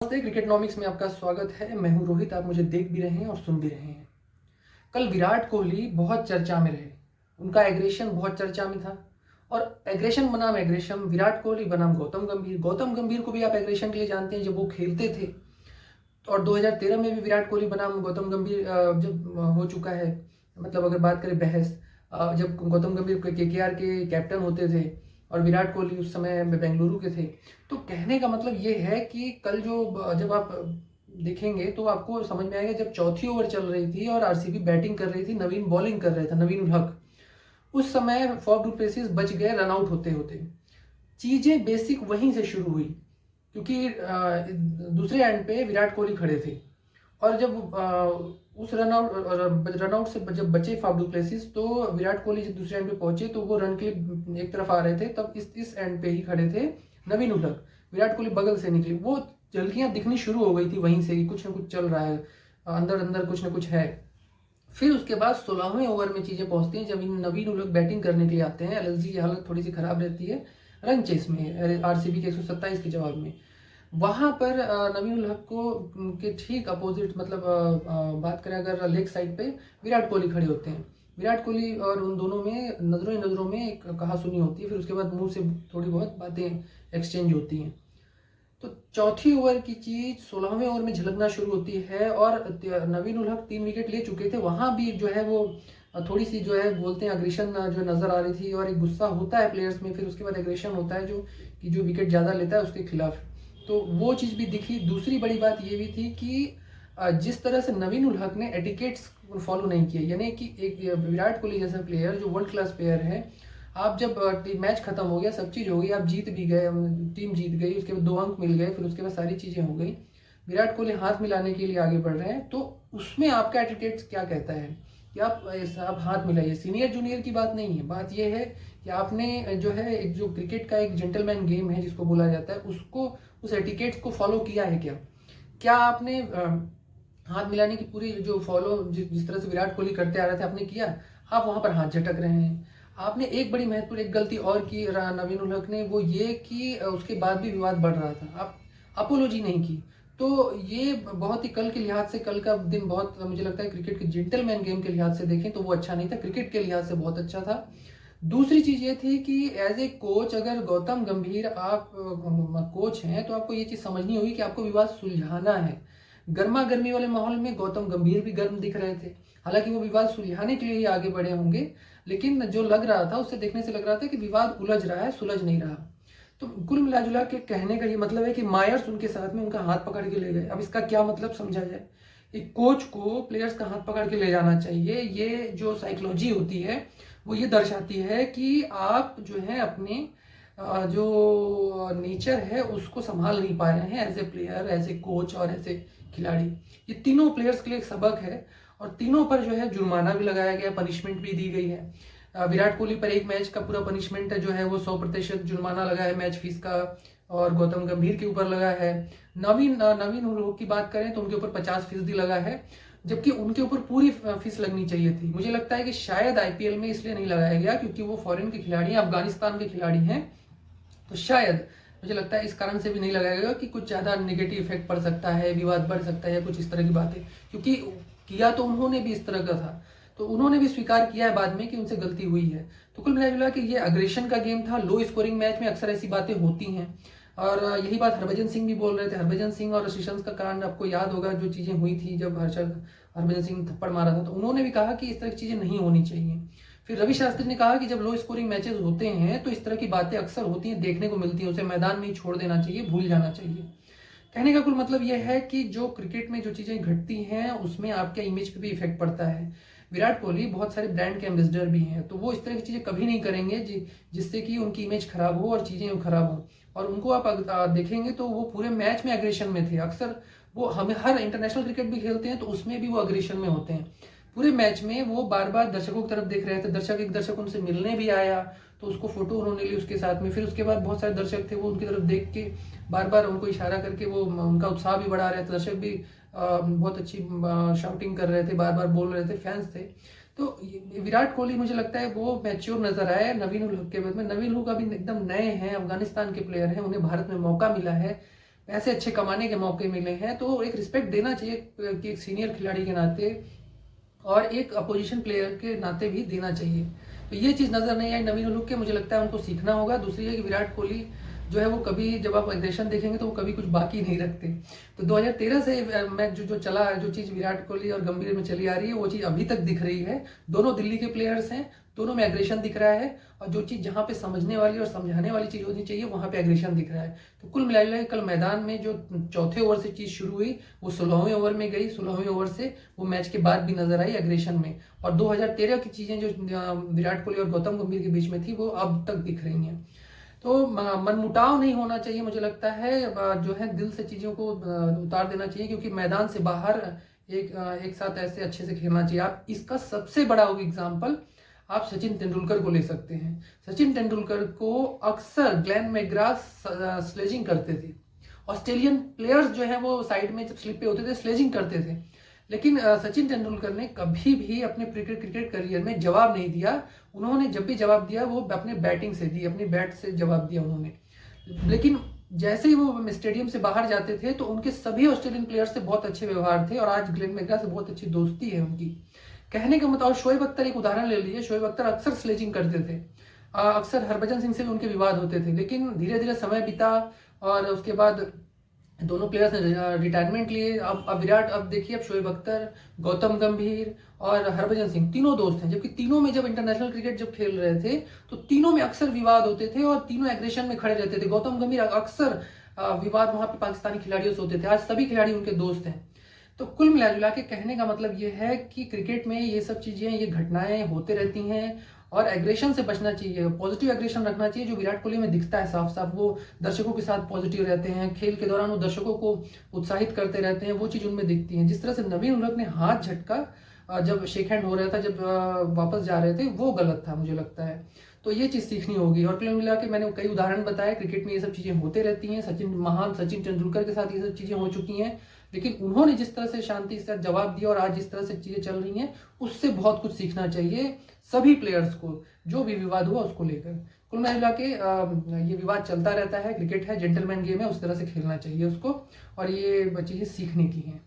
नमस्ते, क्रिकेटनॉमिक्स में आपका स्वागत है। मैं हूं रोहित। आप मुझे देख भी रहे हैं और सुन भी रहे हैं। कल विराट कोहली बहुत चर्चा में रहे। उनका एग्रेशन बहुत चर्चा में था और एग्रेशन बनाम एग्रेशन, विराट कोहली बनाम गौतम गंभीर। गौतम गंभीर को भी आप एग्रेशन के लिए जानते हैं, जब वो खेलते थे। और 2013 में भी विराट कोहली बनाम गौतम गंभीर जब हो चुका है, मतलब अगर बात करें बहस, जब गौतम गंभीर केकेआर के कैप्टन होते थे और विराट कोहली उस समय बेंगलुरु के थे। तो कहने का मतलब ये है कि कल जब आप देखेंगे तो आपको समझ में आएगा, जब चौथी ओवर चल रही थी और आरसीबी बैटिंग कर रही थी, नवीन बॉलिंग कर रहे थे, नवीन उल हक। उस समय फॉफ डू प्लेसिस बच गए रन आउट होते होते। चीजें बेसिक वहीं से शुरू हुई, क्योंकि दूसरे एंड पे विराट कोहली खड़े थे और जब उस रनआउट से जब बचे फाफ डू प्लेसिस, तो विराट कोहली जब दूसरे एंड पे पहुंचे तो वो रन के लिए एक तरफ आ रहे थे। तब इस एंड पे ही खड़े थे नवीन उलक। विराट कोहली बगल से निकले, वो झलकियां दिखनी शुरू हो गई थी वहीं से कि कुछ ना कुछ चल रहा है, अंदर अंदर कुछ ना कुछ है। फिर उसके बाद 16वें ओवर में चीजें पहुंचती हैं, जब नवीन उलक बैटिंग करने के लिए आते हैं। एलएसजी की हालत थोड़ी सी खराब रहती है रन चेस में, आरसीबी के 127 के जवाब में। वहां पर नवीन उल हक को के ठीक अपोजिट, मतलब बात करें अगर लेग साइड पे, विराट कोहली खड़े होते हैं। विराट कोहली और उन दोनों में नजरों ही नजरों में एक कहा सुनी होती है। फिर उसके बाद मुंह से थोड़ी बहुत बातें एक्सचेंज होती हैं। तो चौथी ओवर की चीज 16वें ओवर में झलकना शुरू होती है और नवीन उल हक 3 विकेट ले चुके थे। वहां भी जो है वो थोड़ी सी जो है बोलते हैं अग्रेशन जो नजर आ रही थी, और एक गुस्सा होता है प्लेयर्स में। फिर उसके बाद एग्रेशन होता है जो विकेट ज्यादा लेता है उसके खिलाफ। तो वो चीज भी दिखी। दूसरी बड़ी बात ये भी थी कि जिस तरह से नवीन उल हक ने एटिकेट्स फॉलो नहीं किए, यानी कि एक विराट कोहली जैसा प्लेयर जो वर्ल्ड क्लास प्लेयर है, आप जब मैच खत्म हो गया, सब चीज हो गई, आप जीत भी गए, टीम जीत गई, उसके बाद 2 अंक मिल गए, फिर उसके बाद सारी चीजें हो गई, विराट कोहली हाथ मिलाने के लिए आगे बढ़ रहे हैं, तो उसमें आपका एटिकेट्स क्या कहता है कि आप हाथ मिलाइए। सीनियर जूनियर की बात नहीं है, बात यह है कि आपने जो है एक जो क्रिकेट का एक जेंटलमैन गेम है जिसको बोला जाता है, उसको उस एटिकेट्स को फॉलो किया है क्या? क्या आपने हाथ मिलाने की पूरी जो फॉलो जिस तरह से विराट कोहली करते आ रहे थे आपने किया? आप वहां पर हाथ झटक रहे हैं। आपने एक बड़ी महत्वपूर्ण एक गलती और की नवीन उल हक ने, वो ये कि उसके बाद भी विवाद बढ़ रहा था, आप अपोलॉजी नहीं की। तो ये बहुत ही कल के लिहाज से, कल का दिन बहुत मुझे लगता है क्रिकेट के जेंटलमैन गेम के लिहाज से देखें तो वो अच्छा नहीं था, क्रिकेट के लिहाज से बहुत अच्छा था। दूसरी चीज ये थी कि एज ए कोच, अगर गौतम गंभीर आप कोच हैं तो आपको ये चीज समझनी होगी कि आपको विवाद सुलझाना है। गर्मा गर्मी वाले माहौल में गौतम गंभीर भी गर्म दिख रहे थे, हालांकि वो विवाद सुलझाने के लिए ही आगे बढ़े होंगे, लेकिन जो लग रहा था उससे देखने से लग रहा था कि विवाद उलझ रहा है, सुलझ नहीं रहा। तो कुल मिला जुला के कहने का ये मतलब है कि मायर्स उनके साथ में उनका हाथ पकड़ के ले गए। अब इसका क्या मतलब समझा जाए? एक कोच को प्लेयर्स का हाथ पकड़ के ले जाना चाहिए। ये जो साइकोलॉजी होती है वो ये दर्शाती है कि आप जो है अपने जो नेचर है उसको संभाल नहीं पा रहे हैं as a player, as a coach और एज ए खिलाड़ी। ये तीनों प्लेयर्स के लिए एक सबक है और तीनों पर जो है जुर्माना भी लगाया गया, पनिशमेंट भी दी गई है। विराट कोहली पर एक मैच का पूरा पनिशमेंट जो है वो 100% जुर्माना लगा है मैच फीस का, और गौतम गंभीर के ऊपर लगा है। नवीन उल की बात करें तो उनके ऊपर 50% लगा है, जबकि उनके ऊपर पूरी फीस लगनी चाहिए थी। मुझे लगता है कि शायद आईपीएल में इसलिए नहीं लगाया गया क्योंकि वो फॉरेन के खिलाड़ी हैं, अफगानिस्तान के खिलाड़ी हैं, तो शायद मुझे लगता है इस कारण से भी नहीं लगाया गया कि कुछ ज्यादा नेगेटिव इफेक्ट पड़ सकता है, विवाद बढ़ सकता है या कुछ इस तरह की बातें, क्योंकि किया तो उन्होंने भी इस तरह का था, तो उन्होंने भी स्वीकार किया है बाद में कि उनसे गलती हुई है। तो कुल मिला के ये अग्रेशन का गेम था। लो स्कोरिंग मैच में अक्सर ऐसी बातें होती हैं, और यही बात हरभजन सिंह भी बोल रहे थे। हरभजन सिंह और शीशंस का कांड आपको याद होगा, जो चीजें हुई थी जब हरभजन सिंह थप्पड़ मारा था, तो उन्होंने भी कहा कि इस तरह की चीजें नहीं होनी चाहिए। फिर रवि शास्त्री ने कहा कि जब लो स्कोरिंग मैचेस होते हैं तो इस तरह की बातें अक्सर होती हैं, देखने को मिलती हैं, उसे मैदान में ही छोड़ देना चाहिए, भूल जाना चाहिए। कहने का कुल मतलब यह है कि जो क्रिकेट में जो चीजें घटती हैं उसमें आपके इमेज पे भी इफेक्ट पड़ता है। विराट कोहली बहुत सारे ब्रांड के एम्बेसडर भी हैं, तो वो इस तरह की चीजें कभी नहीं करेंगे जिससे कि उनकी इमेज खराब हो और चीजें खराब हो। और उनको आप देखेंगे तो वो पूरे मैच में अग्रेशन में थे। अक्सर वो हमें हर इंटरनेशनल क्रिकेट भी खेलते हैं तो उसमें भी वो अग्रेशन में होते हैं। पूरे मैच में वो बार बार दर्शकों की तरफ देख रहे थे, एक दर्शक उनसे मिलने भी आया तो उसको फोटो उन्होंने ली उसके साथ में। फिर उसके बाद बहुत सारे दर्शक थे, वो उनकी तरफ देख के बार बार उनको इशारा करके वो उनका उत्साह भी बढ़ा रहे थे। दर्शक भी बहुत अच्छी शाउटिंग कर रहे थे, बार बार बोल रहे थे, फैंस थे। तो विराट कोहली मुझे लगता है वो मैच्योर नजर आए नवीन उल हक के बाद में। नवीन उल हक अभी एकदम नए हैं, अफगानिस्तान के प्लेयर हैं, उन्हें भारत में मौका मिला है। पैसे अच्छे कमाने के मौके मिले हैं, तो एक रिस्पेक्ट देना चाहिए कि एक सीनियर खिलाड़ी के नाते और एक अपोजिशन प्लेयर के नाते भी देना चाहिए। तो ये चीज़ नज़र नहीं आई नवीन उलुक के, मुझे लगता है उनको सीखना होगा। दूसरी है कि विराट कोहली जो है वो कभी, जब आप एग्रेशन देखेंगे तो वो कभी कुछ बाकी नहीं रखते। तो 2013 से मैच जो चला, जो चीज़ विराट कोहली और गंभीर में चली आ रही है, वो चीज़ अभी तक दिख रही है। दोनों दिल्ली के प्लेयर्स हैं, दोनों में एग्रेशन दिख रहा है, और जो चीज़ जहाँ पे समझने वाली और समझाने वाली चीज़ होनी चाहिए वहाँ पे एग्रेशन दिख रहा है। तो कुल मिला के कल मैदान में जो चौथे ओवर से चीज़ शुरू हुई वो 16वें ओवर में गई, 16वें ओवर से वो मैच के बाद भी नजर आई एग्रेशन में। और 2013 की चीज़ें जो विराट कोहली और गौतम गंभीर के बीच में थी वो अब तक दिख रही हैं। तो मनमुटाव नहीं होना चाहिए, मुझे लगता है जो है दिल से चीज़ों को उतार देना चाहिए, क्योंकि मैदान से बाहर एक साथ ऐसे अच्छे से खेलना चाहिए। आप इसका सबसे बड़ा एग्जाम्पल आप सचिन तेंदुलकर को ले सकते हैं। सचिन तेंदुलकर को अक्सर ग्लेन मैकग्राथ स्लेजिंग करते थे। ऑस्ट्रेलियन प्लेयर्स जो है वो साइड में जब स्लिप पे होते थे स्लेजिंग करते थे, लेकिन सचिन तेंदुलकर ने कभी भी अपने क्रिकेट करियर में जवाब नहीं दिया। उन्होंने जब भी जवाब दिया वो अपने बैटिंग से दी, अपनी बैट से जवाब दिया उन्होंने। लेकिन जैसे ही वो स्टेडियम से बाहर जाते थे तो उनके सभी ऑस्ट्रेलियन प्लेयर्स से बहुत अच्छे व्यवहार थे, और आज ग्लेन मैकग्रा से बहुत अच्छी दोस्ती है उनकी। कहने का मतलब, शोएब अख्तर एक उदाहरण ले लीजिए। शोएब अख्तर अक्सर स्लेजिंग करते थे, अक्सर हरभजन सिंह से भी उनके विवाद होते थे, लेकिन धीरे धीरे समय बीता और उसके बाद दोनों प्लेयर्स ने रिटायरमेंट लिए। अब विराट, अब देखिए, अब शोएब अख्तर, गौतम गंभीर और हरभजन सिंह तीनों दोस्त हैं, जबकि तीनों में जब इंटरनेशनल क्रिकेट जब खेल रहे थे तो तीनों में अक्सर विवाद होते थे और तीनों एग्रेशन में खड़े रहते थे। गौतम गंभीर अक्सर विवाद वहां पे पाकिस्तानी खिलाड़ियों से होते थे, आज सभी खिलाड़ी उनके दोस्त हैं। तो कुल मिला जुला के कहने का मतलब ये है कि क्रिकेट में ये सब चीजें, ये घटनाएं होते रहती हैं, और एग्रेशन से बचना चाहिए, पॉजिटिव एग्रेशन रखना चाहिए, जो विराट कोहली में दिखता है साफ साफ। वो दर्शकों के साथ पॉजिटिव रहते हैं, खेल के दौरान वो दर्शकों को उत्साहित करते रहते हैं, वो चीज़ उनमें दिखती है। जिस तरह से नवीन उलक ने हाथ झटका जब शेक हैंड हो रहा था, जब वापस जा रहे थे, वो गलत था मुझे लगता है। तो ये चीज़ सीखनी होगी। और कुल मिला के मैंने कई उदाहरण बताए, क्रिकेट में ये सब चीज़ें होते रहती हैं। महान सचिन तेंदुलकर के साथ ये सब चीज़ें हो चुकी हैं, लेकिन उन्होंने जिस तरह से शांति से जवाब दिया और आज जिस तरह से चीज़ें चल रही हैं, उससे बहुत कुछ सीखना चाहिए सभी प्लेयर्स को, जो भी विवाद हुआ उसको लेकर। कुल मिला के ये विवाद चलता रहता है, क्रिकेट है, जेंटलमैन गेम है, उस तरह से खेलना चाहिए उसको, और ये चीज़ें सीखने की हैं।